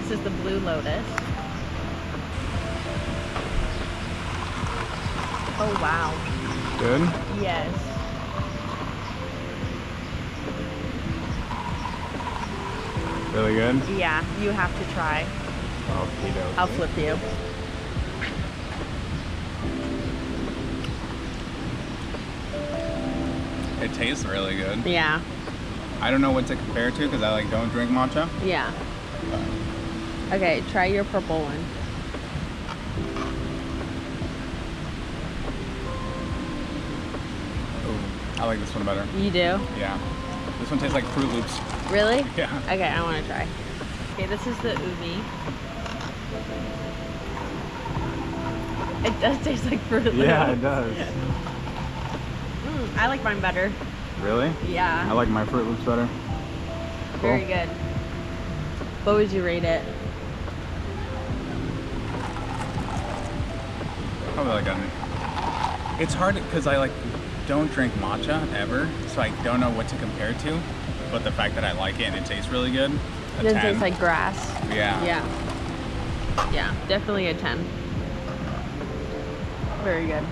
This is the Blue Lotus. Oh wow. Good? Yes. Really good? Yeah, you have to try. Oh, I'll flip you. It tastes really good. Yeah. I don't know what to compare it to because I don't drink matcha. Yeah. Okay, try your purple one. Ooh, I like this one better. You do? Yeah. This one tastes like Fruit Loops. Really? Yeah. Okay, I want to try. Okay, this is the umi. It does taste like Fruit Loops. Yeah, it does. I like mine better. Really? Yeah. I like my Fruit Loops better. Cool. Very good. What would you rate it? Probably like a... It's hard because I don't drink matcha ever, so I don't know what to compare it to. But the fact that I like it and it tastes really good, It doesn't taste like grass. Yeah. Yeah. Yeah, definitely a 10. Very good.